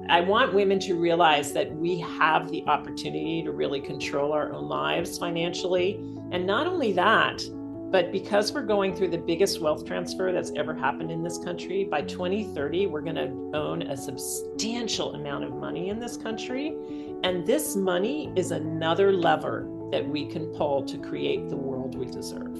I want women to realize that we have the opportunity to really control our own lives financially. And not only that, but because we're going through the biggest wealth transfer that's ever happened in this country, by 2030, we're going to own a substantial amount of money in this country. And this money is another lever that we can pull to create the world we deserve.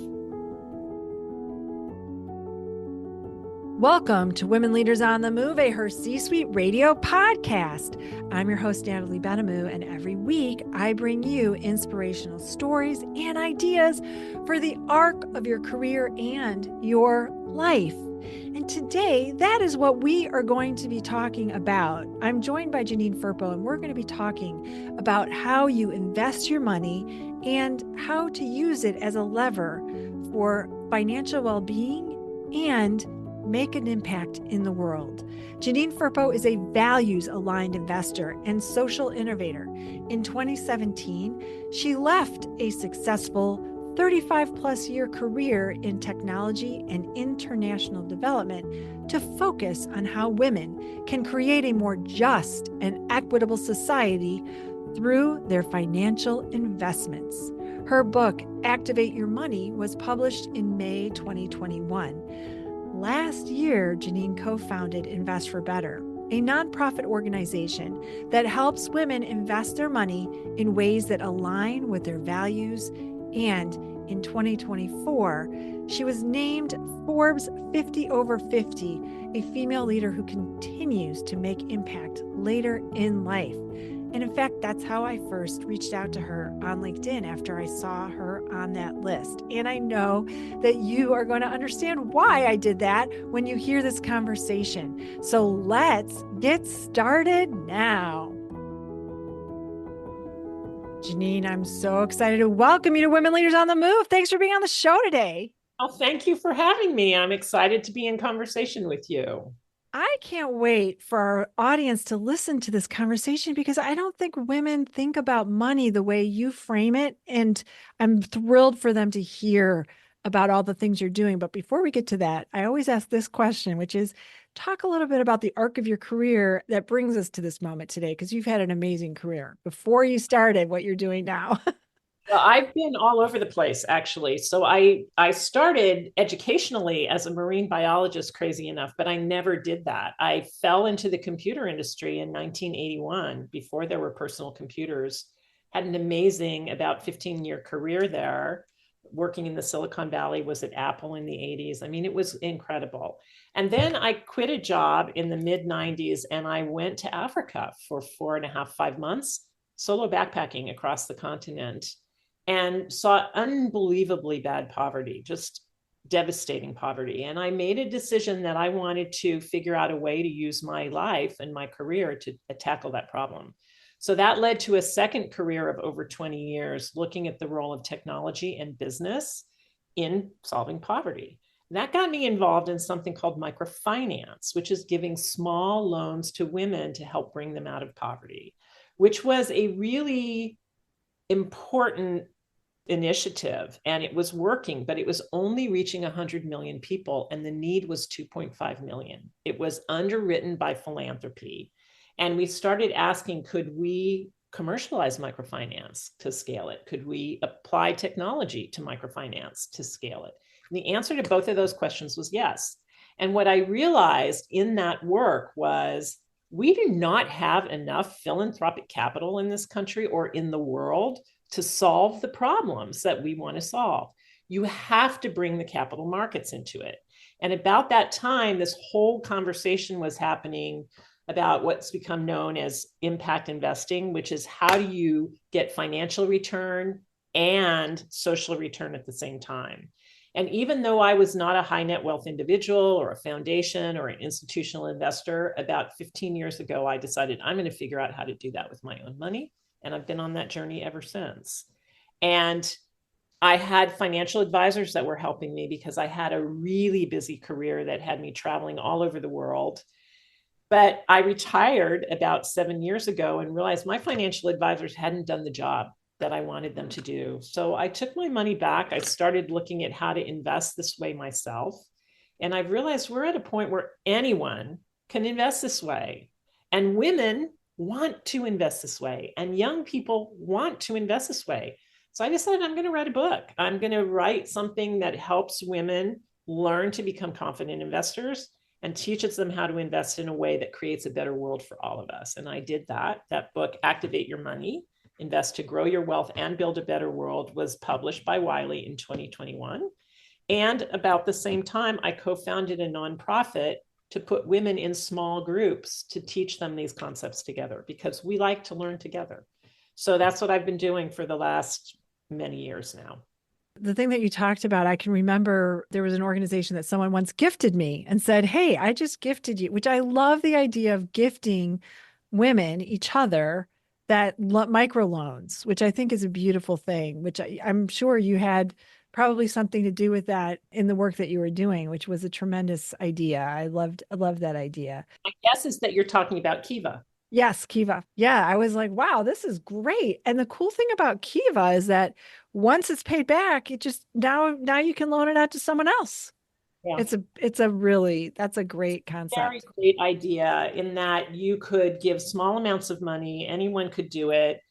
Welcome to Women Leaders on the Move, a Her C-Suite radio podcast. I'm your host, Natalie Benamou, and every week I bring you inspirational stories and ideas for the arc of your career and your life. And today, that is what we are going to be talking about. I'm joined by Janine Firpo, and we're going to be talking about how you invest your money and how to use it as a lever for financial well-being and make an impact in the world. Janine Firpo is a values-aligned investor and social innovator. In 2017, she left a successful 35-plus year career in technology and international development to focus on how women can create a more just and equitable society through their financial investments. Her book, Activate Your Money, was published in May 2021. Last year, Janine co-founded Invest for Better, a nonprofit organization that helps women invest their money in ways that align with their values. And in 2024, she was named Forbes 50 over 50, a female leader who continues to make impact later in life. And in fact, that's how I first reached out to her on LinkedIn after I saw her on that list. And I know that you are going to understand why I did that when you hear this conversation. So let's get started now. Janine, I'm so excited to welcome you to Women Leaders on the Move. Thanks for being on the show today. Oh, thank you for having me. I'm excited to be in conversation with you. I can't wait for our audience to listen to this conversation because I don't think women think about money the way you frame it. And I'm thrilled for them to hear about all the things you're doing. But before we get to that, I always ask this question, which is talk a little bit about the arc of your career that brings us to this moment today, because you've had an amazing career before you started what you're doing now. Well, I've been all over the place, actually. So I started educationally as a marine biologist, crazy enough, but I never did that. I fell into the computer industry in 1981 before there were personal computers. Had an amazing about 15-year career there, working in the Silicon Valley, was at Apple in the 80s. I mean, it was incredible. And then I quit a job in the mid 90s and I went to Africa for 4.5, 5 months, solo backpacking across the continent, and saw unbelievably bad poverty, just devastating poverty. And I made a decision that I wanted to figure out a way to use my life and my career to tackle that problem. So that led to a second career of over 20 years, looking at the role of technology and business in solving poverty. That got me involved in something called microfinance, which is giving small loans to women to help bring them out of poverty, which was a really important initiative, and it was working, but it was only reaching 100 million people and the need was 2.5 million. It was underwritten by philanthropy. And we started asking, could we commercialize microfinance to scale it? Could we apply technology to microfinance to scale it? And the answer to both of those questions was yes. And what I realized in that work was we do not have enough philanthropic capital in this country or in the world to solve the problems that we want to solve. You have to bring the capital markets into it. And about that time, this whole conversation was happening about what's become known as impact investing, which is how do you get financial return and social return at the same time. And even though I was not a high net wealth individual or a foundation or an institutional investor, about 15 years ago, I decided I'm going to figure out how to do that with my own money. And I've been on that journey ever since. And I had financial advisors that were helping me because I had a really busy career that had me traveling all over the world. But I retired about 7 years ago and realized my financial advisors hadn't done the job that I wanted them to do. So I took my money back. I started looking at how to invest this way myself. And I've realized we're at a point where anyone can invest this way. And women want to invest this way, and young people want to invest this way. So I decided I'm going to write a book. I'm going to write something that helps women learn to become confident investors and teaches them how to invest in a way that creates a better world for all of us. And I did that. That book, Activate Your Money, Invest to Grow Your Wealth and Build a Better World, was published by Wiley in 2021. And about the same time, I co-founded a nonprofit to put women in small groups to teach them these concepts together, because we like to learn together. So that's what I've been doing for the last many years now. The thing that you talked about, I can remember there was an organization that someone once gifted me and said, "Hey, I just gifted you," which I love the idea of gifting women each other that microloans, which I think is a beautiful thing, which I'm sure you had probably something to do with that in the work that you were doing, which was a tremendous idea. I loved that idea. My guess is that you're talking about Kiva. Yes, Kiva. Yeah, I was like, wow, this is great. And the cool thing about Kiva is that once it's paid back, it just now you can loan it out to someone else. Yeah. It's a really that's a great Very concept. great idea in that you could give small amounts of money, anyone could do it.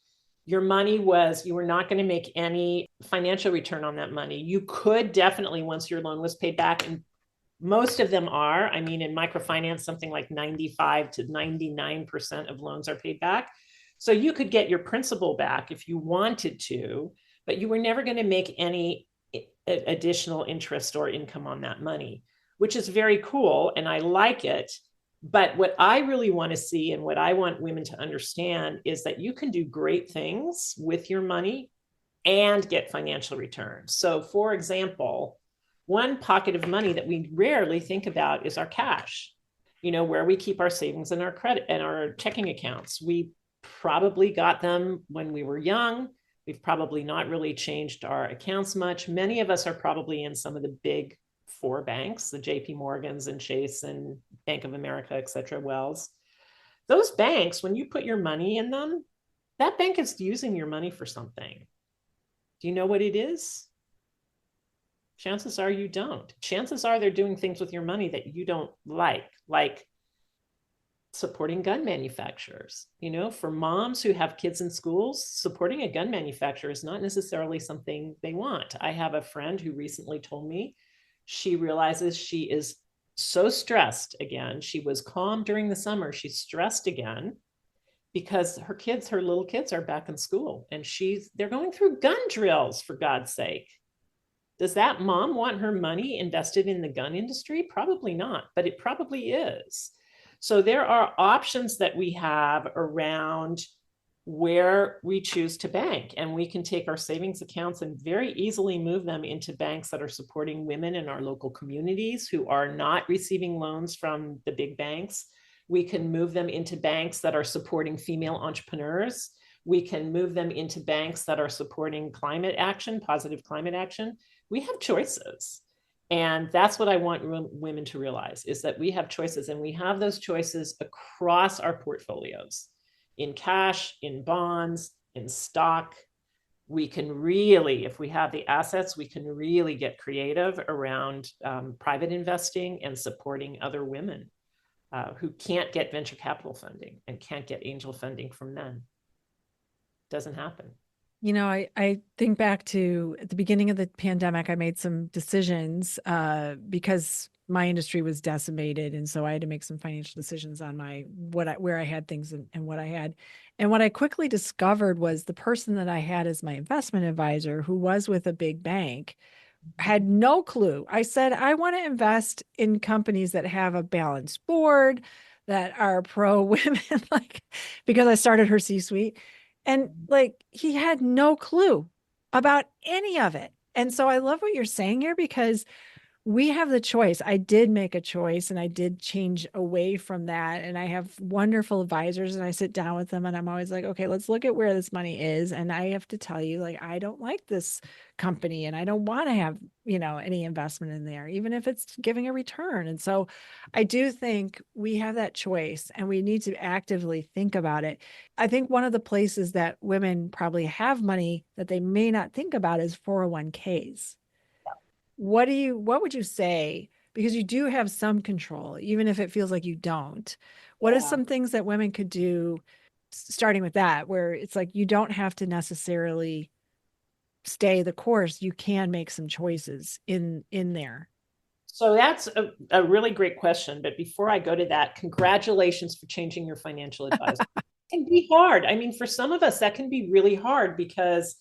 Your money was, you were not going to make any financial return on that money. You could definitely, once your loan was paid back, and most of them are, I mean, in microfinance, something like 95 to 99% of loans are paid back. So you could get your principal back if you wanted to, but you were never going to make any additional interest or income on that money, which is very cool. And I like it. But what I really want to see, and what I want women to understand, is that you can do great things with your money and get financial returns. So, for example, one pocket of money that we rarely think about is our cash, where we keep our savings and our credit and our checking accounts. We probably got them when we were young. We've probably not really changed our accounts much. Many of us are probably in some of the big four banks, the JP Morgans and Chase and Bank of America, et cetera, Wells. Those banks, when you put your money in them, that bank is using your money for something. Do you know what it is? Chances are you don't. Chances are they're doing things with your money that you don't like supporting gun manufacturers. For moms who have kids in schools, supporting a gun manufacturer is not necessarily something they want. I have a friend who recently told me she realizes she is so stressed again. She was calm during the summer. She's stressed again because her little kids are back in school, and they're going through gun drills, for God's sake. Does that mom want her money invested in the gun industry? Probably not, but it probably is. So there are options that we have around where we choose to bank, and we can take our savings accounts and very easily move them into banks that are supporting women in our local communities who are not receiving loans from the big banks. We can move them into banks that are supporting female entrepreneurs. We can move them into banks that are supporting climate action, positive climate action. We have choices. And that's what I want women to realize, is that we have choices, and we have those choices across our portfolios, in cash, in bonds, in stock. We can really, if we have the assets, we can really get creative around private investing and supporting other women who can't get venture capital funding and can't get angel funding from men. Doesn't happen. I think back to at the beginning of the pandemic, I made some decisions because my industry was decimated. And so I had to make some financial decisions on where I had things and what I had. And what I quickly discovered was the person that I had as my investment advisor, who was with a big bank, had no clue. I said, I want to invest in companies that have a balanced board, that are pro women, because I started her C-suite. And he had no clue about any of it. And so I love what you're saying here, because we have the choice. I did make a choice, and I did change away from that. And I have wonderful advisors, and I sit down with them, and I'm always like, okay, let's look at where this money is. And I have to tell you, I don't like this company, and I don't want to have, any investment in there, even if it's giving a return. And so I do think we have that choice, and we need to actively think about it. I think one of the places that women probably have money that they may not think about is 401ks. What would you say? because you do have some control, even if it feels like you don't. What are Yeah. some things that women could do, starting with that, where it's like you don't have to necessarily stay the course, you can make some choices in there. So that's a really great question. But before I go to that, congratulations for changing your financial advisor. It can be hard. I mean, for some of us, that can be really hard because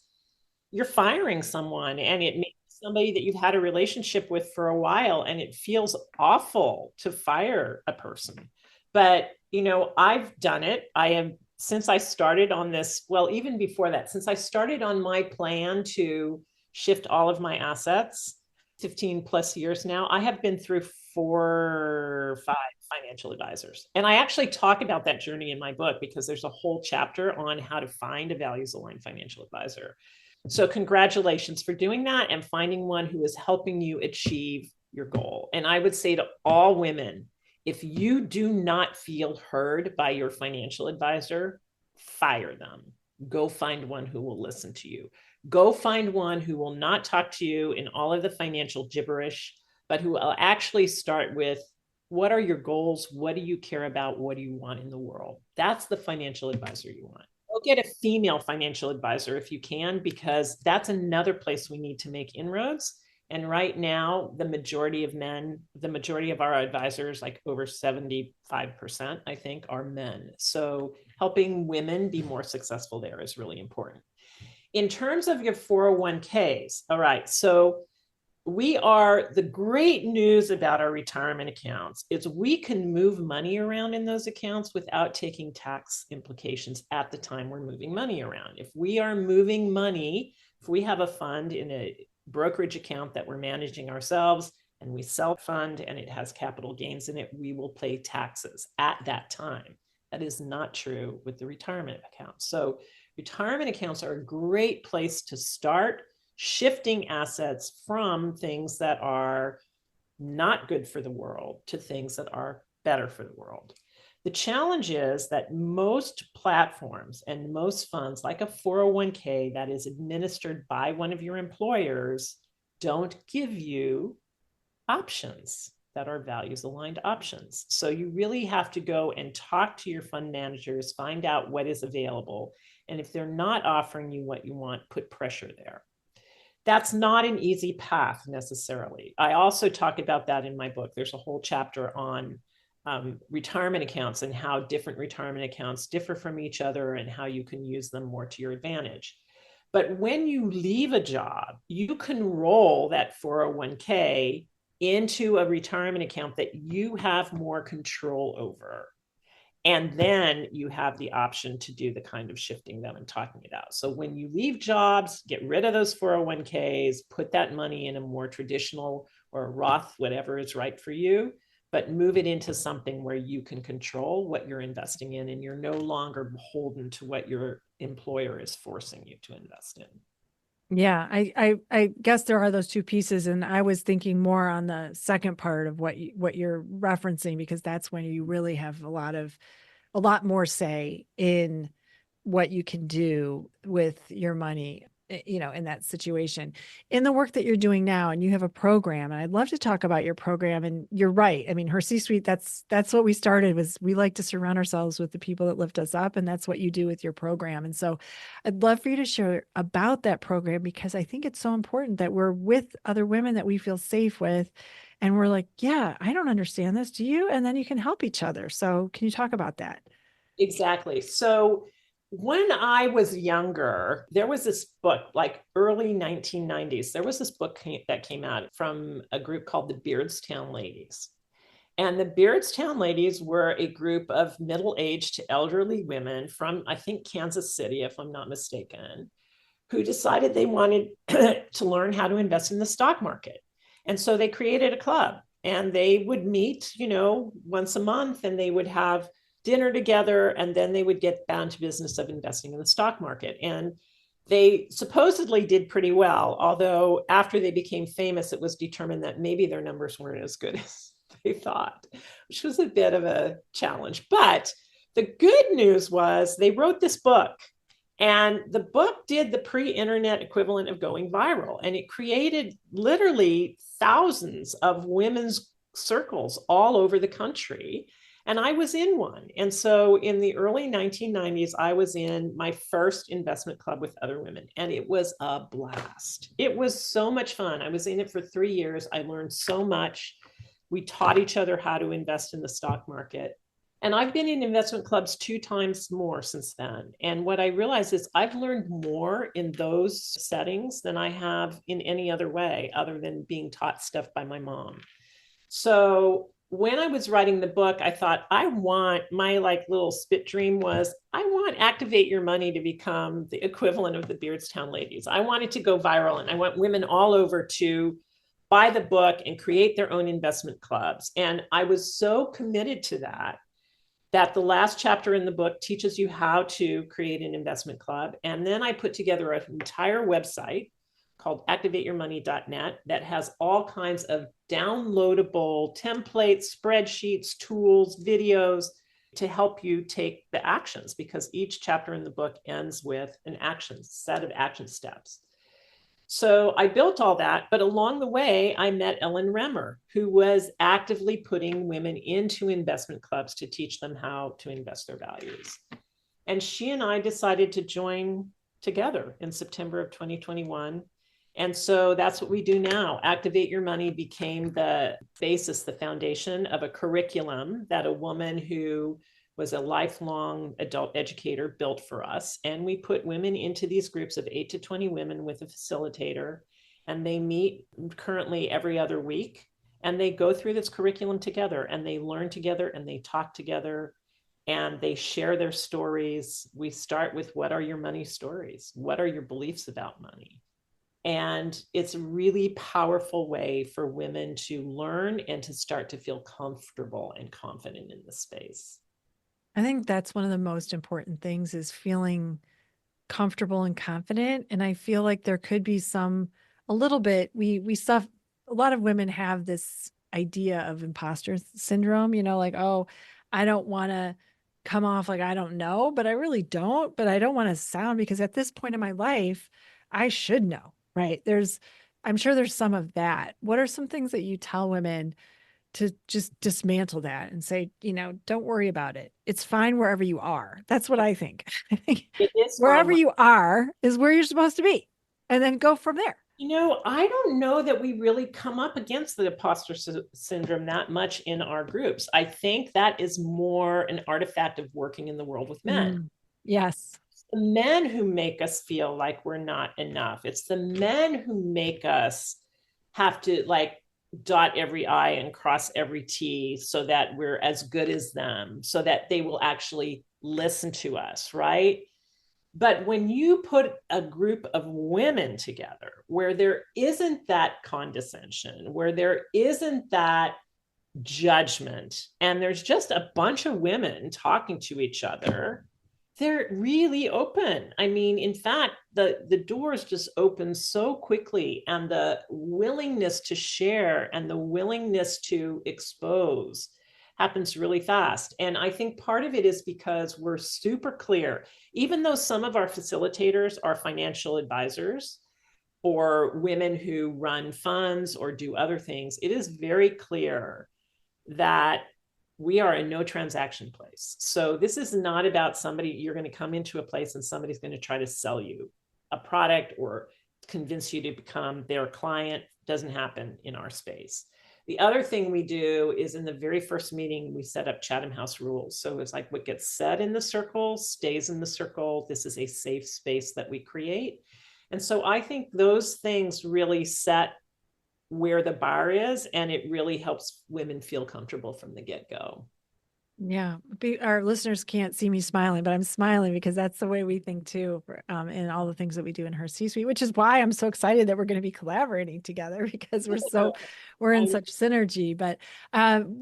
you're firing someone and it may be somebody that you've had a relationship with for a while, and it feels awful to fire a person. But, I've done it. I have, since I started on this, well, even before that, since I started on my plan to shift all of my assets, 15 plus years now, I have been through 4 or 5 financial advisors. And I actually talk about that journey in my book because there's a whole chapter on how to find a values aligned financial advisor. So, congratulations for doing that and finding one who is helping you achieve your goal. And I would say to all women, if you do not feel heard by your financial advisor, fire them. Go find one who will listen to you. Go find one who will not talk to you in all of the financial gibberish, but who will actually start with, what are your goals? What do you care about? What do you want in the world? That's the financial advisor you want. Go get a female financial advisor if you can, because that's another place we need to make inroads. And right now, the majority of men, the majority of our advisors, like over 75%, I think, are men. So helping women be more successful there is really important. In terms of your 401ks, all right, so the great news about our retirement accounts is we can move money around in those accounts without taking tax implications at the time we're moving money around. If we are moving money, if we have a fund in a brokerage account that we're managing ourselves and we self-fund and it has capital gains in it, we will pay taxes at that time. That is not true with the retirement account. So retirement accounts are a great place to start shifting assets from things that are not good for the world to things that are better for the world. The challenge is that most platforms and most funds, like a 401k that is administered by one of your employers, don't give you options that are values aligned options. So you really have to go and talk to your fund managers, find out what is available. And if they're not offering you what you want, put pressure there. That's not an easy path necessarily. I also talk about that in my book. There's a whole chapter on retirement accounts and how different retirement accounts differ from each other and how you can use them more to your advantage. But when you leave a job, you can roll that 401k into a retirement account that you have more control over. And then you have the option to do the kind of shifting that I'm talking about. So when you leave jobs, get rid of those 401ks, put that money in a more traditional or a Roth, whatever is right for you, but move it into something where you can control what you're investing in and you're no longer beholden to what your employer is forcing you to invest in. Yeah, I guess there are those two pieces, and I was thinking more on the second part of what you're referencing, because that's when you really have a lot more say in what you can do with your money, in that situation. In the work that you're doing now, and you have a program, and I'd love to talk about your program. And you're right. I mean, her C-suite, that's what we started, was we like to surround ourselves with the people that lift us up, and that's what you do with your program. And so I'd love for you to share about that program, because I think it's so important that we're with other women that we feel safe with. And we're like, yeah, I don't understand this. Do you? And then you can help each other. So can you talk about that? Exactly. So when I was younger, there was this book, like early 1990s, there was this book that came out from a group called the Beardstown Ladies. And the Beardstown Ladies were a group of middle-aged to elderly women from, I think, Kansas City, if I'm not mistaken, who decided they wanted to learn how to invest in the stock market. And so they created a club and they would meet, once a month, and they would have dinner together, and then they would get down to business of investing in the stock market. And they supposedly did pretty well, although after they became famous, it was determined that maybe their numbers weren't as good as they thought, which was a bit of a challenge. But the good news was they wrote this book, and the book did the pre-internet equivalent of going viral, and it created literally thousands of women's circles all over the country. And I was in one. And so in the early 1990s, I was in my first investment club with other women, and it was a blast. It was so much fun. I was in it for 3 years. I learned so much. We taught each other how to invest in the stock market. And I've been in investment clubs 2 times more since then. And what I realized is I've learned more in those settings than I have in any other way, other than being taught stuff by my mom. So when I was writing the book, I thought, I want my like little spit dream was I want Activate Your Money to become the equivalent of the Beardstown Ladies. I want it to go viral, and I want women all over to buy the book and create their own investment clubs. And I was so committed to that that the last chapter in the book teaches you how to create an investment club. And then I put together an entire website called activateyourmoney.net that has all kinds of downloadable templates, spreadsheets, tools, videos to help you take the actions, because each chapter in the book ends with an action set of action steps. So I built all that, but along the way, I met Ellen Remmer, who was actively putting women into investment clubs to teach them how to invest their values. And she and I decided to join together in September of 2021. And so that's what we do now. Activate Your Money became the basis, the foundation of a curriculum that a woman who was a lifelong adult educator built for us. And we put women into these groups of 8 to 20 women with a facilitator. And they meet currently every other week. And they go through this curriculum together, and they learn together, and they talk together, and they share their stories. We start with, what are your money stories? What are your beliefs about money? And it's a really powerful way for women to learn and to start to feel comfortable and confident in the space. I think that's one of the most important things, is feeling comfortable and confident. And I feel like there could be a little bit, we stuff, a lot of women have this idea of imposter syndrome, like, oh, I don't want to come off like I don't know, but I really don't, but I don't want to sound, because at this point in my life, I should know, right? I'm sure there's some of that. What are some things that you tell women to just dismantle that and say, don't worry about it. It's fine wherever you are. That's what I think. I think It is wherever fine. you are is where you're supposed to be, and then go from there. I don't know that we really come up against the imposter syndrome that much in our groups. I think that is more an artifact of working in the world with men. Yes. It's the men who make us feel like we're not enough. It's the men who make us have to like dot every I and cross every T so that we're as good as them, so that they will actually listen to us, right? But when you put a group of women together where there isn't that condescension, where there isn't that judgment, and there's just a bunch of women talking to each other, they're really open. I mean, in fact, the doors just open so quickly, and the willingness to share and the willingness to expose happens really fast. And I think part of it is because we're super clear, even though some of our facilitators are financial advisors or women who run funds or do other things, it is very clear that we are a no transaction place. So this is not about somebody, you're going to come into a place and somebody's going to try to sell you a product or convince you to become their client. Doesn't happen in our space. The other thing we do is, in the very first meeting, we set up Chatham House rules. So it's like, what gets said in the circle stays in the circle. This is a safe space that we create. And so I think those things really set where the bar is, and it really helps women feel comfortable from the get-go. Yeah. Our listeners can't see me smiling, but I'm smiling because that's the way we think too, in all the things that we do in her C-suite, which is why I'm so excited that we're going to be collaborating together, because we're in such synergy. But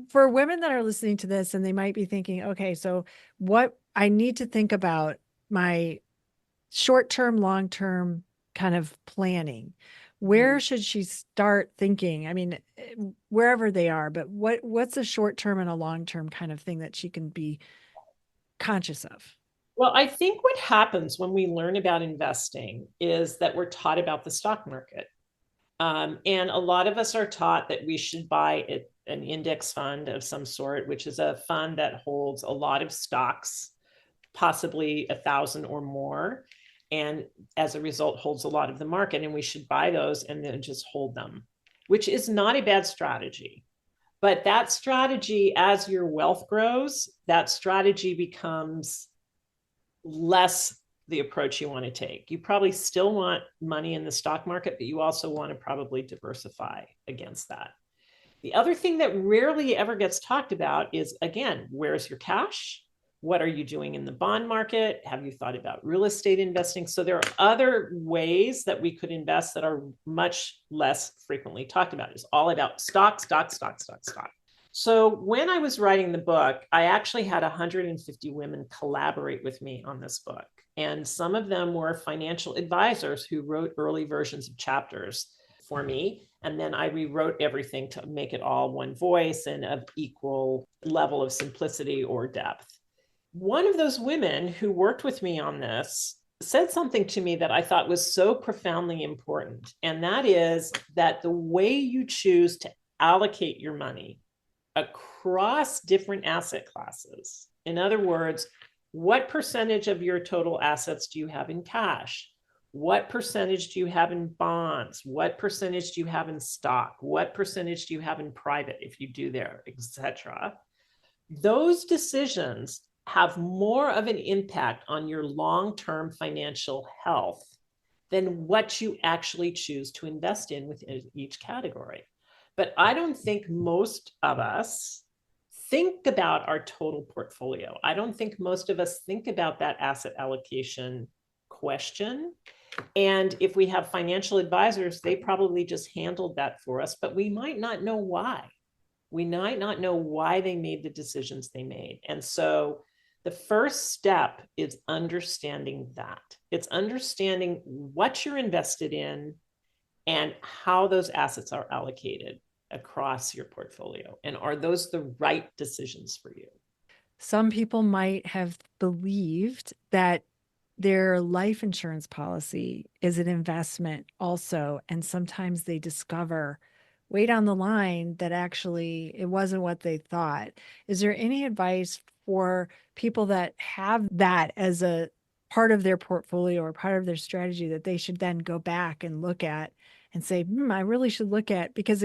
for women that are listening to this, and they might be thinking, okay, so what I need to think about my short-term, long-term kind of planning. Where should she start thinking? I mean, wherever they are, but what's a short-term and a long-term kind of thing that she can be conscious of? Well, I think what happens when we learn about investing is that we're taught about the stock market. And a lot of us are taught that we should buy at an index fund of some sort, which is a fund that holds a lot of stocks, possibly 1,000 or more, and as a result holds a lot of the market. And we should buy those and then just hold them, which is not a bad strategy. But that strategy, as your wealth grows, that strategy becomes less the approach you want to take. You probably still want money in the stock market, but you also want to probably diversify against that. The other thing that rarely ever gets talked about is, again, where's your cash? What are you doing in the bond market? Have you thought about real estate investing? So there are other ways that we could invest that are much less frequently talked about. It's all about stock, stock, stock, stock, stock. So when I was writing the book, I actually had 150 women collaborate with me on this book. And some of them were financial advisors who wrote early versions of chapters for me. And then I rewrote everything to make it all one voice and of equal level of simplicity or depth. One of those women who worked with me on this said something to me that I thought was so profoundly important. And that is that the way you choose to allocate your money across different asset classes, in other words, what percentage of your total assets do you have in cash? What percentage do you have in bonds? What percentage do you have in stock? What percentage do you have in private, if you do there, etc.? Those decisions have more of an impact on your long-term financial health than what you actually choose to invest in within each category. But I don't think most of us think about our total portfolio. I don't think most of us think about that asset allocation question. And if we have financial advisors, they probably just handled that for us, but we might not know why. We might not know why they made the decisions they made. And so the first step is understanding that. It's understanding what you're invested in and how those assets are allocated across your portfolio. And are those the right decisions for you? Some people might have believed that their life insurance policy is an investment also. And sometimes they discover way down the line that actually it wasn't what they thought. Is there any advice for people that have that as a part of their portfolio or part of their strategy that they should then go back and look at and say, I really should look at, because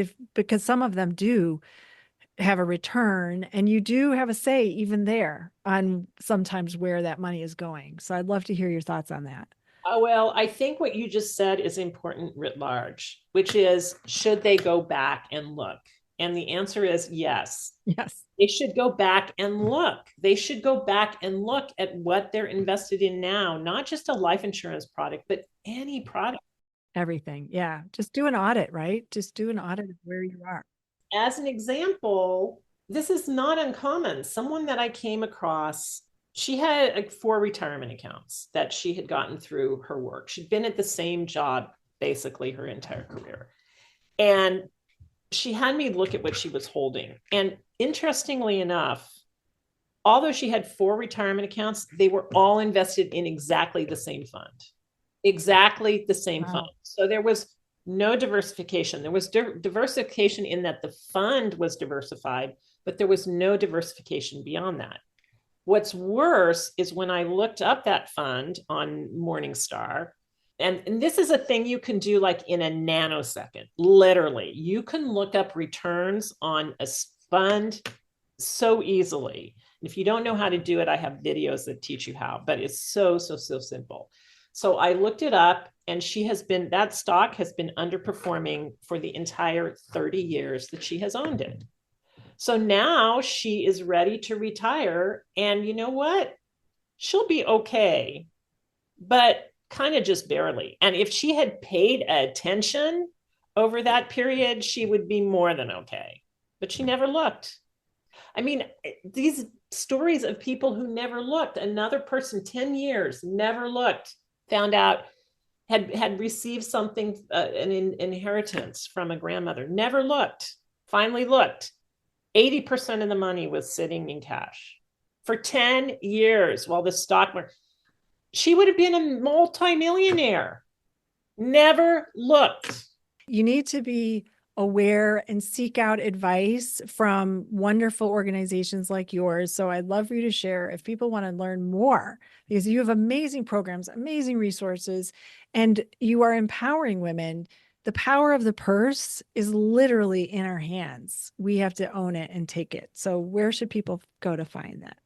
some of them do have a return and you do have a say even there on sometimes where that money is going. So I'd love to hear your thoughts on that. Well, I think what you just said is important writ large, which is, should they go back and look? And the answer is yes. Yes. They should go back and look. They should go back and look at what they're invested in now, not just a life insurance product, but any product. Everything. Yeah. Just do an audit, right? Just do an audit of where you are. As an example, this is not uncommon. Someone that I came across, she had like 4 retirement accounts that she had gotten through her work. She'd been at the same job basically her entire career. And she had me look at what she was holding. And interestingly enough, although she had 4 retirement accounts, they were all invested in exactly the same fund. Exactly the same fund. So there was no diversification. There was diversification in that the fund was diversified, but there was no diversification beyond that. What's worse is when I looked up that fund on Morningstar, and this is a thing you can do like in a nanosecond. Literally, you can look up returns on a fund so easily. If you don't know how to do it, I have videos that teach you how, but it's so simple. So I looked it up, and that stock has been underperforming for the entire 30 years that she has owned it. So now she is ready to retire. And you know what? She'll be okay, but kind of just barely. And if she had paid attention over that period, she would be more than okay. But she never looked. I mean, these stories of people who never looked, another person, 10 years, never looked, found out, had received something, an inheritance from a grandmother, never looked, finally looked. 80% of the money was sitting in cash for 10 years while the stock market, she would have been a multimillionaire. Never looked. You need to be aware and seek out advice from wonderful organizations like yours. So I'd love for you to share if people want to learn more, because you have amazing programs, amazing resources, and you are empowering women. The power of the purse is literally in our hands. We have to own it and take it. So where should people go to find that?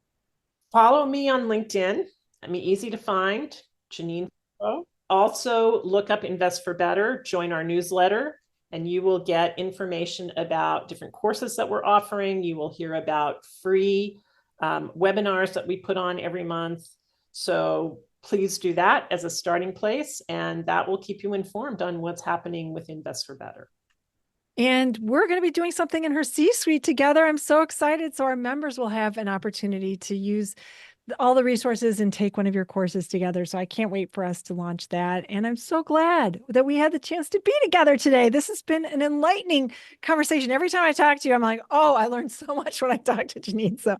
Follow me on LinkedIn. I mean, easy to find, Janine Firpo. Also, look up Invest for Better, join our newsletter, and you will get information about different courses that we're offering. You will hear about free webinars that we put on every month. So please do that as a starting place, and that will keep you informed on what's happening with Invest for Better. And we're going to be doing something in her C-suite together. I'm so excited. So our members will have an opportunity to use all the resources and take one of your courses together. So I can't wait for us to launch that. And I'm so glad that we had the chance to be together today. This has been an enlightening conversation. Every time I talk to you, I'm like, oh, I learned so much when I talked to Janine. So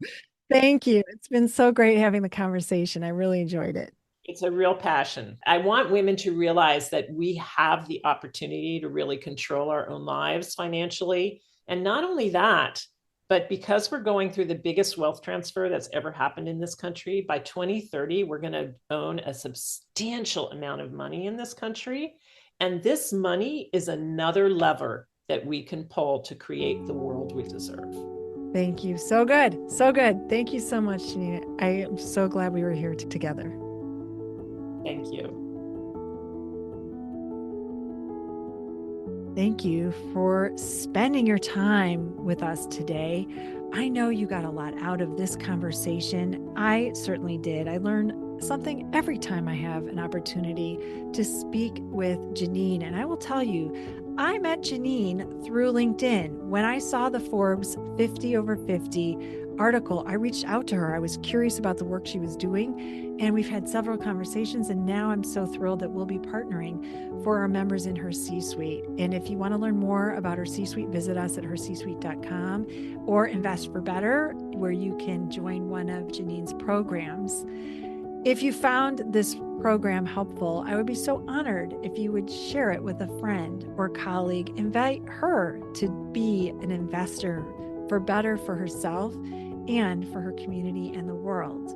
thank you. It's been so great having the conversation. I really enjoyed it. It's a real passion. I want women to realize that we have the opportunity to really control our own lives financially. And not only that, but because we're going through the biggest wealth transfer that's ever happened in this country, by 2030, we're going to own a substantial amount of money in this country. And this money is another lever that we can pull to create the world we deserve. Thank you. So good. So good. Thank you so much, Janine. I am so glad we were here together. Thank you. Thank you for spending your time with us today. I know you got a lot out of this conversation. I certainly did. I learn something every time I have an opportunity to speak with Janine. And I will tell you, I met Janine through LinkedIn. When I saw the Forbes 50 over 50 article, I reached out to her. I was curious about the work she was doing, and we've had several conversations, and now I'm so thrilled that we'll be partnering for our members in her C-suite. And if you want to learn more about her C-suite, visit us at hercsuite.com or Invest for Better, where you can join one of Janine's programs. If you found this program helpful, I would be so honored if you would share it with a friend or colleague. Invite her to be an investor for better for herself and for her community and the world.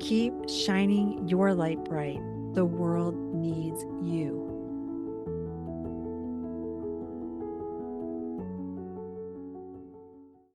Keep shining your light bright. The world needs you.